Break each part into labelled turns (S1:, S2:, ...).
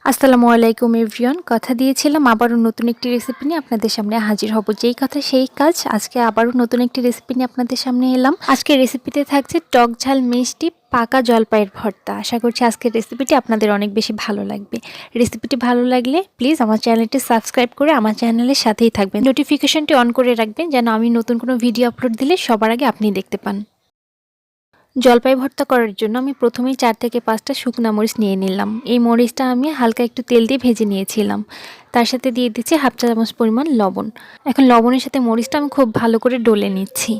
S1: আসসালামু আলাইকুম এভরিওয়ান। কথা দিয়েছিলাম আবারও নতুন একটি রেসিপি নিয়ে আপনাদের সামনে হাজির হব। যেই কথা সেই কাজ, আজকে আবারও নতুন একটি রেসিপি নিয়ে আপনাদের সামনে এলাম। আজকের রেসিপিতে থাকছে টক ঝাল মিষ্টি পাকা জলপাইয়ের ভর্তা। আশা করছি আজকের রেসিপিটি আপনাদের অনেক বেশি ভালো লাগবে। রেসিপিটি ভালো লাগলে প্লিজ আমার চ্যানেলটি সাবস্ক্রাইব করে আমার চ্যানেলের সাথেই থাকবেন। নোটিফিকেশনটি অন করে রাখবেন যেন আমি নতুন কোনো ভিডিও আপলোড দিলে সবার আগে আপনি দেখতে পান। জলপাই ভর্তা করার জন্য আমি প্রথমেই 4 থেকে 5টা শুকনা মরিচ নিয়ে নিলাম। এই মরিচটা আমি হালকা একটু তেল দিয়ে ভেজে নিয়েছিলাম। তার সাথে দিয়ে দিচ্ছি 1/2 চা চামচ পরিমাণ লবণ। এখন লবণের সাথে মরিচটা আমি খুব ভালো করে ডলে নিচ্ছি।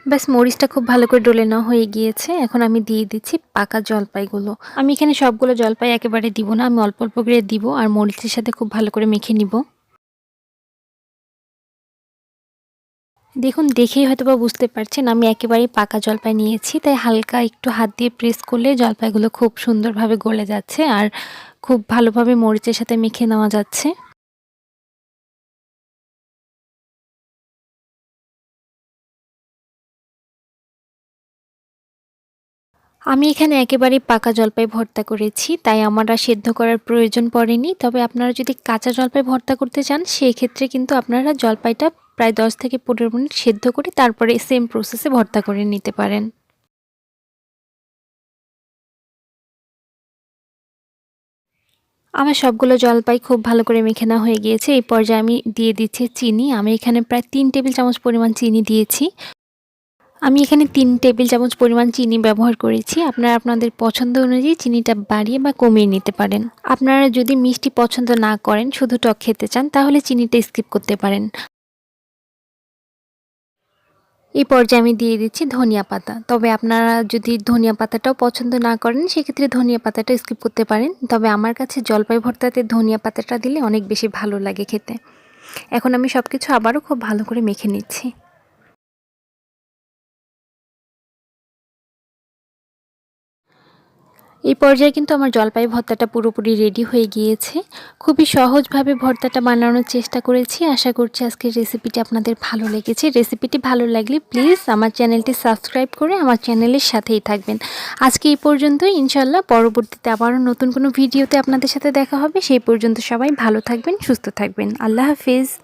S1: ব্যাস মরিচটা খুব ভালো করে ডলে নেওয়া হয়ে গিয়েছে। এখন আমি দিয়ে দিচ্ছি পাকা জলপাইগুলো। আমি এখানে সবগুলো জলপাই একেবারে দিব না, আমি অল্প অল্প করে দিব আর মরিচের সাথে খুব ভালো করে মেখে নিব। দেখুন, দেখেই হয়তোবা বুঝতে পারছেন আমি একেবারেই পাকা জলপাই নিয়েছি, তাই হালকা একটু হাত দিয়ে প্রেস করলে জলপাইগুলো খুব সুন্দরভাবে গলে যাচ্ছে আর খুব ভালোভাবে মরিচের সাথে মেখে নেওয়া যাচ্ছে। আমি এখানে একেবারেই পাকা জলপাই ভর্তা করেছি, তাই আমার আর সেদ্ধ করার প্রয়োজন পড়েনি। তবে আপনারা যদি কাঁচা জলপাই ভর্তা করতে চান সেক্ষেত্রে কিন্তু আপনারা জলপাইটা প্রায় 10 থেকে 15 মিনিট সেদ্ধ করে তারপরে সেম প্রসেসে ভর্তা করে নিতে পারেন। আমার সবগুলো জলপাই খুব ভালো করে মেখে নেওয়া হয়ে গিয়েছে। এই পর্যায়ে আমি দিয়ে দিচ্ছি চিনি। আমি এখানে প্রায় 3 টেবিল চামচ পরিমাণ চিনি দিয়েছি। আমি এখানে 3 টেবিল চামচ পরিমাণ চিনি ব্যবহার করেছি। আপনারা আপনাদের পছন্দ অনুযায়ী চিনিটা বাড়িয়ে বা কমিয়ে নিতে পারেন। আপনারা যদি মিষ্টি পছন্দ না করেন, শুধু টক খেতে চান, তাহলে চিনিটা স্কিপ করতে পারেন। এই পর্যায়ে আমি দিয়ে দিচ্ছি ধনিয়া পাতা। তবে আপনারা যদি ধনিয়া পাতাটাও পছন্দ না করেন সেক্ষেত্রে ধনিয়া পাতাটা স্কিপ করতে পারেন। তবে আমার কাছে জলপাই ভর্তাতে ধনিয়া পাতাটা দিলে অনেক বেশি ভালো লাগে খেতে। এখন আমি সবকিছু আবারও খুব ভালো করে মেখে নিচ্ছি। এই পর্যায়ে কিন্তু আমার জলপাই ভর্তাটা পুরোপুরি রেডি হয়ে গিয়েছে। খুবই সহজভাবে ভর্তাটা বানানোর চেষ্টা করেছি। আশা করছি আজকের রেসিপিটি আপনাদের ভালো লেগেছে। রেসিপিটি ভালো লাগলে প্লিজ আমার চ্যানেলটি সাবস্ক্রাইব করে আমার চ্যানেলের সাথেই থাকবেন। আজকে এই পর্যন্তই। ইনশাআল্লাহ পরবর্তীতে আবারও নতুন কোনো ভিডিওতে আপনাদের সাথে দেখা হবে। সেই পর্যন্ত সবাই ভালো থাকবেন, সুস্থ থাকবেন। আল্লাহ হাফেজ।